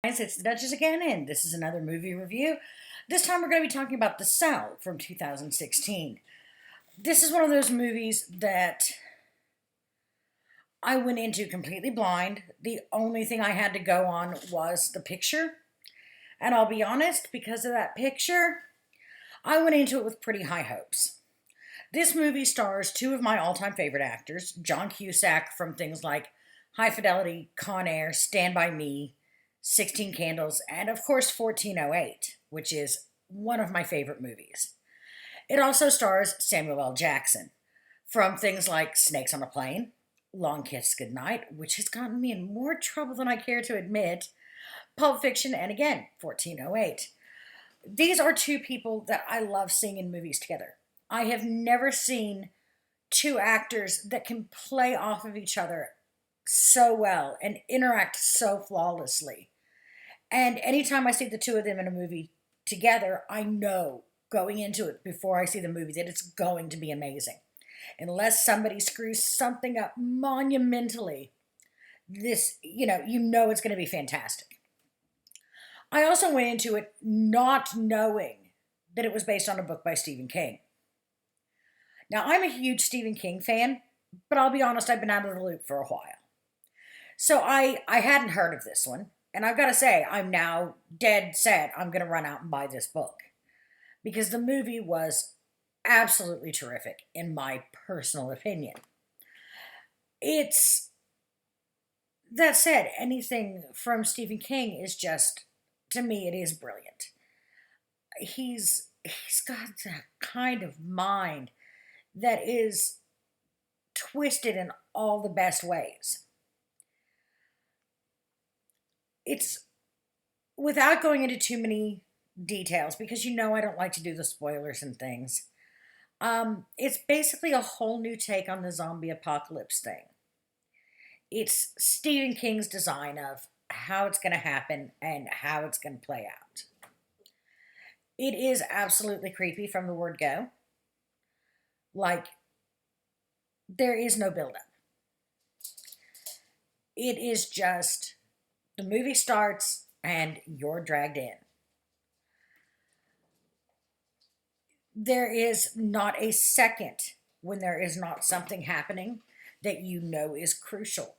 Guys, it's the Duchess again, and this is another movie review. This time we're going to be talking about The Cell from 2016. This is one of those movies that I went into completely blind. The only thing I had to go on was the picture. And I'll be honest, because of that picture, I went into it with pretty high hopes. This movie stars two of my all time favorite actors, John Cusack from things like High Fidelity, Con Air, Stand By Me, 16 Candles, and of course 1408, which is one of my favorite movies. It also stars Samuel L. Jackson from things like Snakes on a Plane, Long Kiss Goodnight, which has gotten me in more trouble than I care to admit, Pulp Fiction, and again, 1408. These are two people that I love seeing in movies together. I have never seen two actors that can play off of each other so well and interact so flawlessly. And anytime I see the two of them in a movie together, I know going into it before I see the movie that it's going to be amazing. Unless somebody screws something up monumentally, you know it's going to be fantastic. I also went into it not knowing that it was based on a book by Stephen King. Now, I'm a huge Stephen King fan, but I'll be honest, I've been out of the loop for a while. So I hadn't heard of this one. And I've got to say, I'm now dead set I'm going to run out and buy this book. Because the movie was absolutely terrific, in my personal opinion. It's, that said, anything from Stephen King is just, to me, it is brilliant. He's got that kind of mind that is twisted in all the best ways. It's without going into too many details because you know I don't like to do the spoilers and things. It's basically a whole new take on the zombie apocalypse thing. It's Stephen King's design of how it's going to happen and how it's going to play out. It is absolutely creepy from the word go. Like, there is no buildup. It is just the movie starts and you're dragged in. There is not a second when there is not something happening that you know is crucial,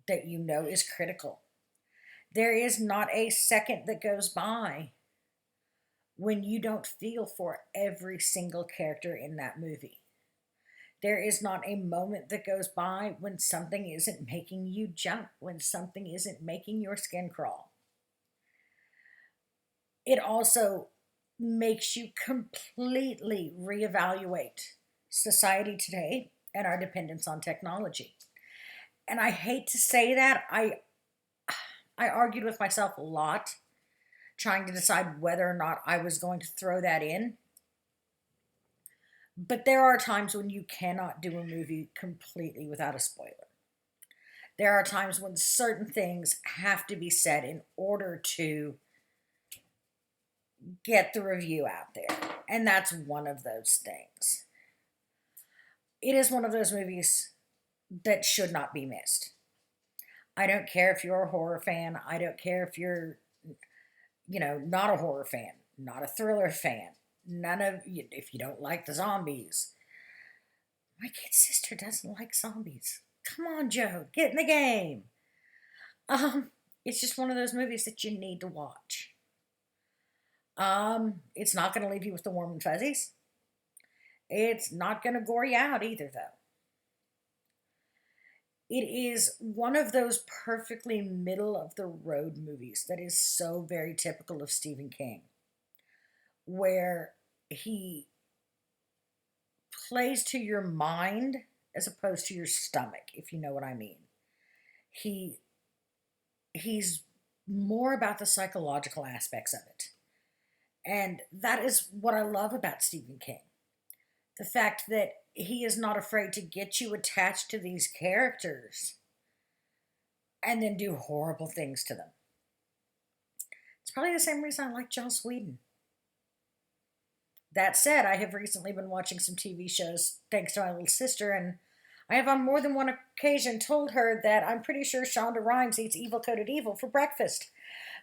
that you know is critical. There is not a second that goes by when you don't feel for every single character in that movie. There is not a moment that goes by when something isn't making you jump, when something isn't making your skin crawl. It also makes you completely reevaluate society today and our dependence on technology. And I hate to say that. I argued with myself a lot trying to decide whether or not I was going to throw that in. But there are times when you cannot do a movie completely without a spoiler. There are times when certain things have to be said in order to get the review out there. And that's one of those things. It is one of those movies that should not be missed. I don't care if you're a horror fan. I don't care if you're, not a horror fan, not a thriller fan. None of you, if you don't like the zombies. My kid sister doesn't like zombies. Come on, Joe, get in the game. It's just one of those movies that you need to watch. It's not going to leave you with the warm and fuzzies. It's not going to gore you out either, though. It is one of those perfectly middle of the road movies that is so very typical of Stephen King, where he plays to your mind as opposed to your stomach, if you know what I mean. He's more about the psychological aspects of it. And that is what I love about Stephen King. The fact that he is not afraid to get you attached to these characters and then do horrible things to them. It's probably the same reason I like Joss Whedon. That said, I have recently been watching some TV shows thanks to my little sister, and I have on more than one occasion told her that I'm pretty sure Shonda Rhimes eats evil coated evil for breakfast.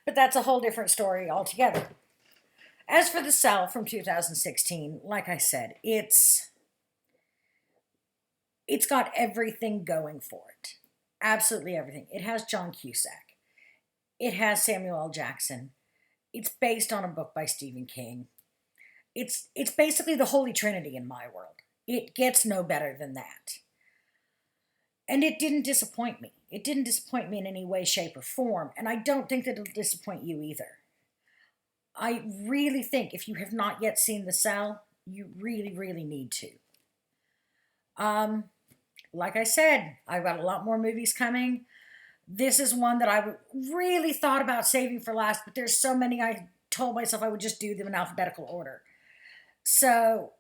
But that's a whole different story altogether. As for The Cell from 2016, like I said, it's got everything going for it. Absolutely everything. It has John Cusack. It has Samuel L. Jackson. It's based on a book by Stephen King. It's basically the Holy Trinity in my world. It gets no better than that. And it didn't disappoint me. It didn't disappoint me in any way, shape, or form. And I don't think that it'll disappoint you either. I really think if you have not yet seen The Cell, you really, really need to. Like I said, I've got a lot more movies coming. This is one that I really thought about saving for last, but there's so many I told myself I would just do them in alphabetical order. So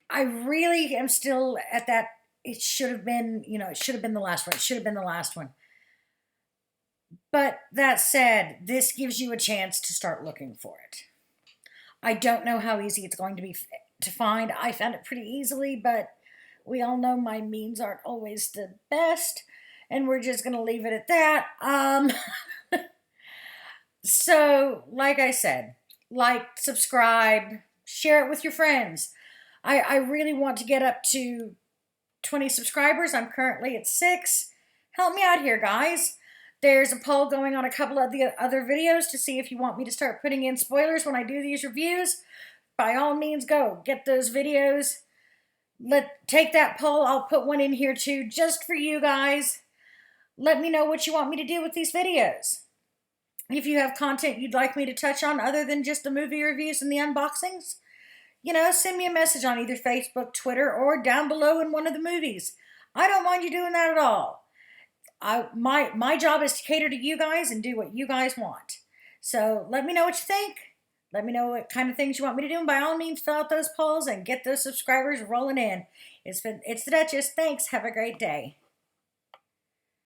I really am still at that. It should have been, it should have been the last one. It should have been the last one. But that said, this gives you a chance to start looking for it. I don't know how easy it's going to be to find. I found it pretty easily, but we all know my means aren't always the best, and we're just going to leave it at that. So, like I said, like, subscribe, share it with your friends. I really want to get up to 20 subscribers. I'm currently at 6. Help me out here, guys. There's a poll going on a couple of the other videos to see if you want me to start putting in spoilers when I do these reviews. By all means, go get those videos. Take that poll. I'll put one in here too, just for you guys. Let me know what you want me to do with these videos. If you have content you'd like me to touch on other than just the movie reviews and the unboxings, send me a message on either Facebook, Twitter, or down below in one of the movies. I don't mind you doing that at all. My job is to cater to you guys and do what you guys want. So let me know what you think. Let me know what kind of things you want me to do. And by all means, fill out those polls and get those subscribers rolling in. It's the Duchess. Thanks. Have a great day.